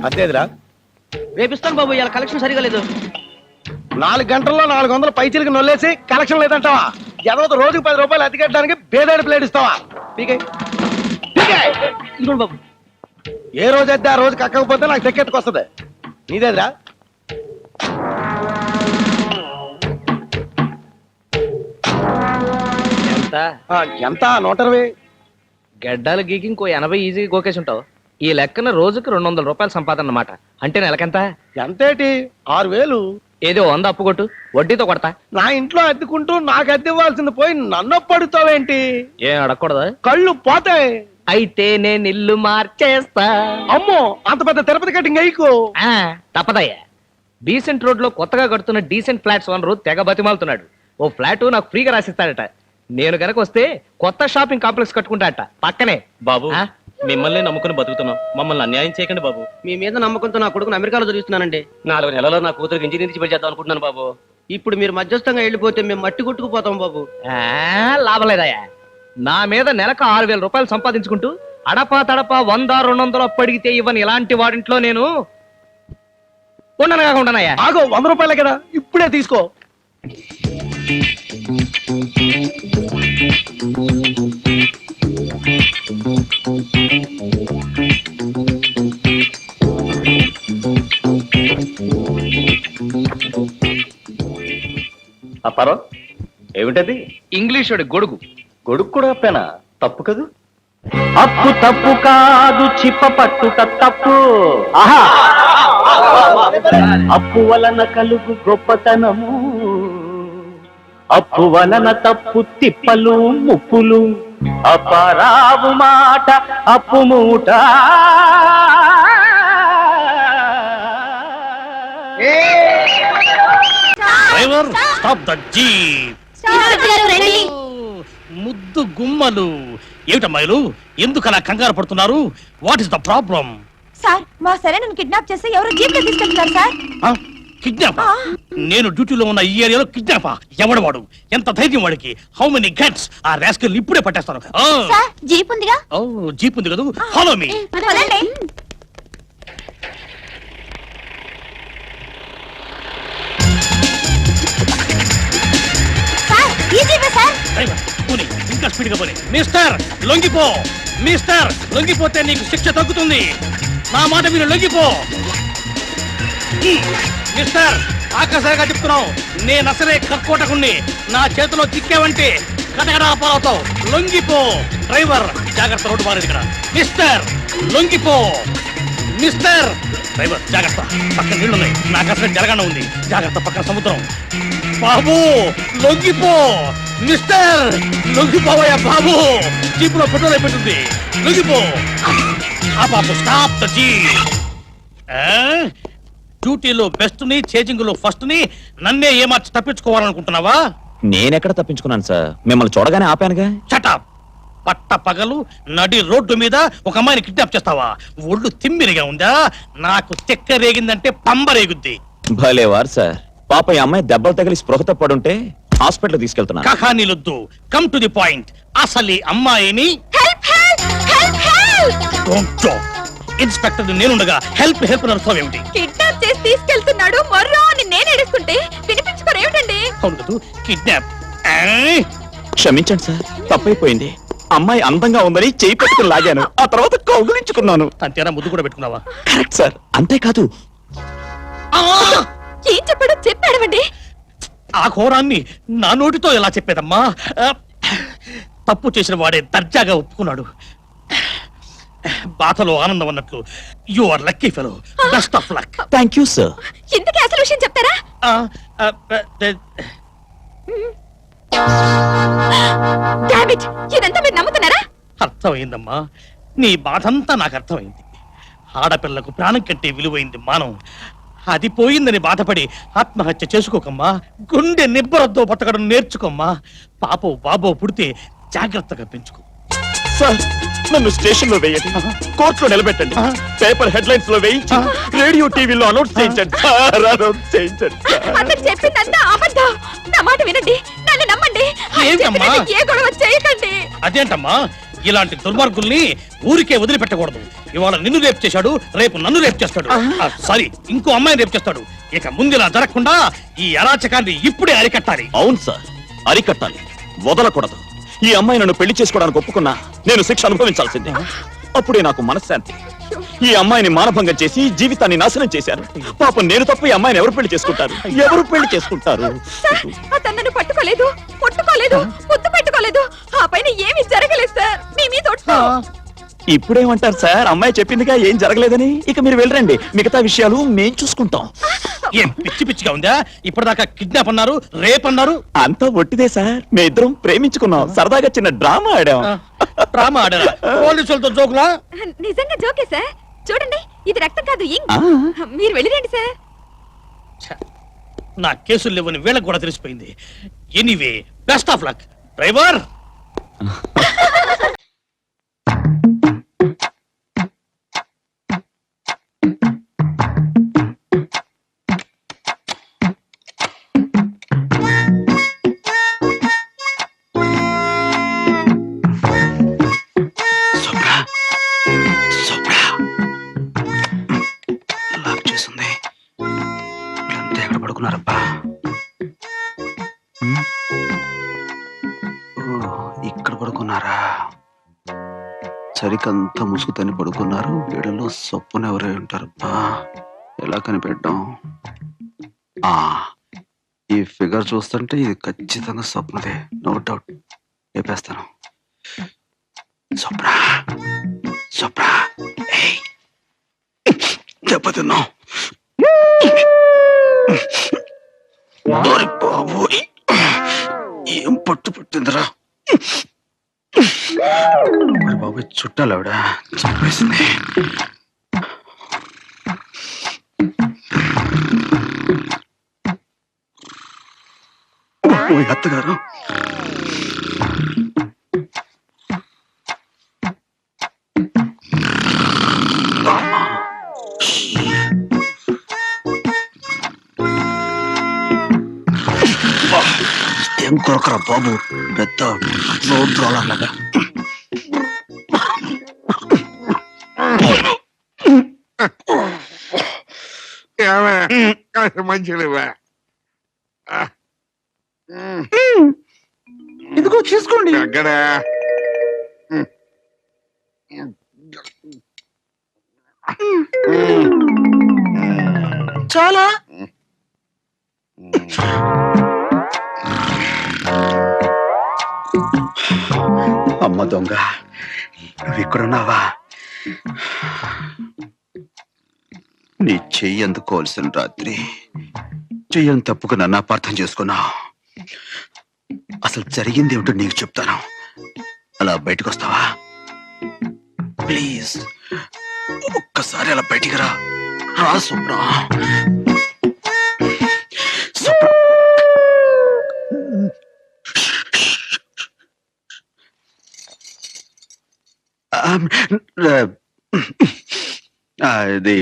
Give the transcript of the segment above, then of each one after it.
అంతేదిరా? రేపిస్తాను బాబు, ఇలా కలెక్షన్ సరిగా లేదు. 4 గంటల్లో 400 పైచీలకి నొల్లేసి కలెక్షన్ లేదంటావా? ఎవరో రోజుకి 10 రూపాయలు అతికెట్టడానికి బేదాడి ప్లేట్ ఇస్తావా? పీకే ఇదిగోండి బాబు. ఏ రోజైతే ఆ రోజు కక్కకపోతే నాకు తెక్కెత్తుకొస్తుంది. నీదేదిరా? ఎంత? ఎంత? 120. గడ్డాలు గీకి ఇంకో 80 ఈజీగా గోకేసి ఉంటావు. ఈ లెక్కన రోజుకి 200 రూపాయలు సంపాదన అన్నమాట. అంటే నెలకెంత? ఎంతేటి? 6000. ఏదో 100 అప్పు కొట్టు, వడ్డీతో కొడతా. నా ఇంట్లో అద్దెకుంటూ నాకు అద్దె ఇవ్వాల్సింది పోయి నన్ను పడుతావేంటి? ఏం అడగకూడదా? కళ్ళు పోతాయి. అయితే నేను ఇల్లు మార్చేస్తా. అమ్మో, అంత పెద్ద తిరుపతి కట్టింగ్ అయ్యకు. తప్పదయ్యా. డీసెంట్ రోడ్ లో కొత్తగా కడుతున్న డీసెంట్ ఫ్లాట్స్ ఓనరు తెగ బతిమాలుతున్నాడు. ఓ ఫ్లాట్ నాకు ఫ్రీగా రాసిస్తాడట. నేను గనక వస్తే కొత్త షాపింగ్ కాంప్లెక్స్ కట్టుకుంటాడట పక్కనే. బాబు, మిమ్మల్ని నమ్ముకుని బతుకుతున్నాం, మమ్మల్ని అన్యాయం చేయకండి బాబు. మీ మీద నమ్మకంతో నా కొడుకుని అమెరికాలో చదివిస్తున్నానండి. 4 నెలల్లో నా కూతురికి ఇంజనీరింగ్ చివరి చేద్దాం అనుకుంటున్నాను బాబు. ఇప్పుడు మీరు మధ్యస్థంగా వెళ్ళిపోతే మేము మట్టి కొట్టుకుపోతాం బాబు. లాభం లేదయ్యా. నా మీద నెలకు 6000 రూపాయలు సంపాదించుకుంటూ అడపా తడపా 100-200 అప్పు అడిగితే ఇవ్వని ఇలాంటి వాడింట్లో నేను ఉండను కాకుండానయ్యా. ఆగో, 100 రూపాయలే కదా, ఇప్పుడే తీసుకో. అప్పారో, ఏమిటది? ఇంగ్లీష్ గొడుగు. గొడుగు కూడా అప్పేనా? తప్పు కదూ. అప్పు తప్పు కాదు, చిప్ప పట్టుట తప్పు. ఆహా, అప్పు వలన కలుగు గొప్పతనము, అప్పు వలన తప్పు తిప్పలు ముప్పులు. అపరావు మాట అప్పు మూట. Driver, stop the jeep. ముద్దు గుమ్మలు ఏమిటమ్మాయిలు, ఎందుకు అలా కంగారు పడుతున్నారు? What is the problem? Sir, మా సరేనని కిడ్నాప్ చేస్తే ఎవరో జీప్ లో తీసుకెళ్తున్నారు సార్. కిడ్నాప్? నేను డ్యూటీలో ఉన్న ఈ ఏరియాలో కిడ్నాపా? ఎవడవాడు? ఎంత ధైర్యం వాడికి? How many guts? ఆ రాస్కల్ ఇప్పుడే పట్టేస్తాను. సార్, జీప్ ఉందిగా? ఓ, జీప్ ఉంది కదా, ఫాలో మీ. పదండి. సార్, ఈ జీపే సార్. డ్రైవర్, పోనీ, ఇంకా స్పీడ్ గా పోనీ. మిస్టర్, లొంగిపో. మిస్టర్, లొంగిపోతే నీకు శిక్ష తగ్గుతుంది. నా మాట మీరు లొంగిపో. మిస్టర్, ఆకాశంగా చెప్తున్నావు, నేను అసలే కక్కోటకుణ్ణి. నా చేతిలో చిక్కావంటే కటకడా పాలవుతావు. లొంగిపో. డ్రైవర్, జాగ్రత్త, రోడ్డు మారేది ఇక్కడ. మిస్టర్, లొంగిపో. మిస్టర్. డ్రైవర్, జాగ్రత్త, పక్కన నీళ్లున్నాయి. నాకు అసలు జరగన ఉంది. జాగ్రత్త, పక్కన సముద్రం. బాబు, లొంగిపో. మిస్టర్, లొంగిపోవయ్యా బాబు. జీపులో పెట్రోల్ అయిపోతుంది. లొంగిపో. ఆ బాబు, స్టాప్ ద జీప్. డ్యూటీలో బెస్ట్ ని, చేజింగ్ లో ఫస్ట్ ని నన్నే ఏమార్చి తప్పించుకోవాలనుకుంటున్నావా? నేనెక్కడ తప్పించుకున్నాను సార్, మిమ్మల్ని చూడగానే ఆపానుగా. చటప్. పట్ట పగలు నడి రోడ్డు మీద ఒక అమ్మాయిని కిడ్నాప్ చేస్తావా? ఒళ్ళు తిమ్మిరిగా ఉందా? నాకు చెక్క రేగిందంటే పంబరేగుద్ది. భలేవారు సార్. పాప ఈ అమ్మాయి దెబ్బలు తగిలి స్పృహతో పడుంటే హాస్పిటల్ తీసుకెళ్తున్నా. కహానీలొద్దు, కమ్ టు ది పాయింట్. అసలు అమ్మాయిని ఇన్స్పెక్టర్ నేనుండగా హెల్ప్ హెల్ప్ నడుస్తావు ఏమిటి? కిడ్నాప్ చేసి తీసుకెళ్తున్నాడు మొర్రో అని నేను ఏడుస్తుంటే వినిపించుకోరు ఏమిటండి? అవును కదా, కిడ్నాప్. క్షమించండి సార్, తప్పైపోయింది. అమ్మాయి అందంగా ఉందని చేయి పెట్టుకుని లాగాను, ఆ తర్వాత కౌగులించుకున్నాను. అంతేనా? ముద్దు కూడా పెట్టుకున్నావా? Correct sir. అంతేకాదు, ఏం చెప్పాడో చెప్పాడవండి. ఆ ఘోరాన్ని నా నోటితో ఎలా చెప్పేదమ్మా? తప్పు చేసిన వాడే దర్జాగా ఒప్పుకున్నాడు. బాధలో ఆనందం అన్నట్లు. You are lucky fellow. Best of luck. Thank you sir. ఇంతకీ అసలు విషయం చెప్తారా? డామిట్, ఇదంతా మీరు నమ్ముతున్నారా? అర్థమైందమ్మా, నీ బాధంతా నాకు అర్థమైంది. ఆడపిల్లకు ప్రాణం కంటే విలువైంది మానం. అది పోయిందని బాధపడి ఆత్మహత్య చేసుకోకమ్మా. గుండె నిబ్బరద్దో బతకడం నేర్చుకోమ్మా. పాపో బాబో పుడితే జాగ్రత్తగా పెంచుకో. సార్, నన్ను స్టేషన్ లో వేయండి, కోర్టులో నిలబెట్టండి, పేపర్ హెడ్లైన్స్ లో వేయించి రేడియో టీవీలో అనౌన్స్ చేయించండి. అతను చెప్పిందంతా అబద్ధం. నా మాట వినండి, నన్ను నమ్మండి. ఏంటమ్మా? ఏ గొడవ చేయకండి. అదేంటమ్మా, ఇలాంటి దుర్మార్గుల్ని ఊరికే వదిలిపెట్టకూడదు. ఇవాళ నిన్ను రేపు చేశాడు, రేపు నన్ను రేపు చేస్తాడు. సారీ, ఇంకో అమ్మాయిని రేపు చేస్తాడు. ఇక ముందులా జరగకుండా ఈ అరాచకాన్ని ఇప్పుడే అరికట్టాలి. అవును సార్, అరికట్టాలి, వదలకూడదు. ఈ అమ్మాయి నన్ను పెళ్లి చేసుకోవడానికి ఒప్పుకున్నా నేను శిక్ష అనుభవించాల్సిందే. అప్పుడే నాకు మనశ్శాంతి. ఈ అమ్మాయిని మానభంగం చేసి జీవితాన్ని నాశనం చేశారు. పాపం నేను తప్ప ఈ అమ్మాయిని ఎవరు పెళ్లి చేసుకుంటారు? ఎవరు పెళ్లి చేసుకుంటారు? సార్, అతను నన్ను పట్టుకోలేదు, ముట్టుకోలేదు, ముద్దు పెట్టుకోలేదు. ఆ పైన ఏమీ జరగలేదు సార్. మీ మీద ఒట్టు. ఇప్పుడేమంటారు సార్? అమ్మాయి చెప్పిందిగా ఏం జరగలేదని. ఇక మీరు వెళ్ళరండి, మిగతా విషయాలు మేం చూసుకుంటాం. ఏం పిచ్చి పిచ్చిగా ఉందా? ఇప్పటిదాకా కిడ్నాప్ అన్నారు, రేప్ అన్నారు. అంతా ఒట్టిదే సార్, మేమిద్దరం ప్రేమించుకున్నాం, సరదాగా చిన్న డ్రామా ఆడాం. డ్రామా ఆడారా? పోలీసులతో జోకులా? నిజంగా జోకే సార్. చూడండి, ఇది రక్తం కాదు, ఇంక్. ఆ. మీరు వెళ్ళిరండి సార్. ఛ, నా కేసులు లేవని వీళ్ళకి కూడా తెలిసిపోయింది. Anyway, best of luck driver. Lock చేసింది. వీళ్ళంతా ఎక్కడ పడుకున్నారబ్బా? ఇక్కడ పడుకున్నారా? సరికంతా ముసుగుతని పడుకున్నారు. వీళ్ళలో సొప్పున ఎవరై ఉంటారబ్బా? ఎలా కనిపెట్టాం? ఈ ఫిగర్ చూస్తుంటే ఇది ఖచ్చితంగా స్వప్నదే, నో డౌట్. లేపేస్తాను. స్వప్న, స్వప్న, ఏయ్, దెబ్బతిన్నావు. బాబోయ్, ఏం పట్టు పట్టిందిరా? మరి బాబోయ్, చుట్టాలు ఆవిడ చంపేసింది. అత్తగారు, ఏం కొరకరా బాబు, పెద్ద రోడ్ రోలర్ లాగా. మంచిగా ఇదిగో తీసుకోండి. అక్కడ చాలా అమ్మ దొంగ, నువ్వు ఇక్కడున్నావా? నీ చెయ్యి అందుకోవాల్సిన రాత్రి చెయ్యని తప్పుకు నన్ను అపార్థం చేసుకున్నావు. అసలు జరిగింది ఏమిటో నీకు చెప్తాను. అలా బయటకు వస్తావా ప్లీజ్? ఒక్కసారి అలా బయటికి రా. రా స్వప్న. స్వప్న, ఇది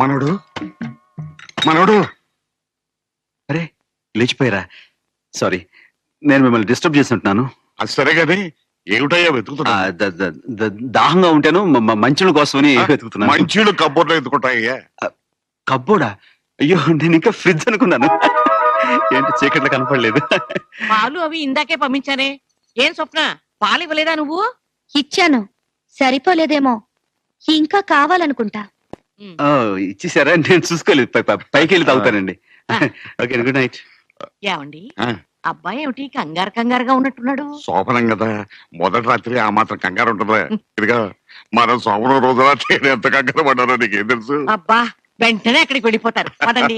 మనోడు, మనోడు. అరే, లేచిపోయారా? సారీ, నేను మిమ్మల్ని డిస్టర్బ్ చేస్తుంటున్నాను. అది సరే కానీ ఏమిటయ్యా వెతుకుతున్నా? దాహంగా ఉంటాను, మంచుల కోసమని వెతుకుతున్నాను. మంచీలు కబ్బోర్లో ఎత్తుకుంటాయ్యా. కబ్బోడా? అయ్యో, నేను ఇంకా ఫ్రిడ్జ్ అనుకున్నాను. ఏంటి చీకట్లో కనపడలేదు. పాలు అవి ఇందాకే పంపించానే. ఏం స్వప్న, పాలు ఇవ్వలేదా నువ్వు? ఇచ్చాను, సరిపోలేదేమో, ఇంకా కావాలనుకుంటా. ఓ, ఇచ్చేసారా? నేను చూసుకోలేదు. పైకి వెళ్ళి తాగుతానండి. Okay, good night. ఏమండి, ఆ. అబ్బాయి ఏమిటి కంగారుగా ఉన్నట్టున్నాడు? శోభనం కదా, మొదటి రాత్రి ఆ మాత్రం కంగారు ఉంటుందా? ఇదిగా మనం శోభనం రోజున ఎంత కంగారు పడ్డారో నీకేం తెలుసు? అబ్బా, వెంటనే అక్కడికి వెళ్ళిపోతారు. పదండి.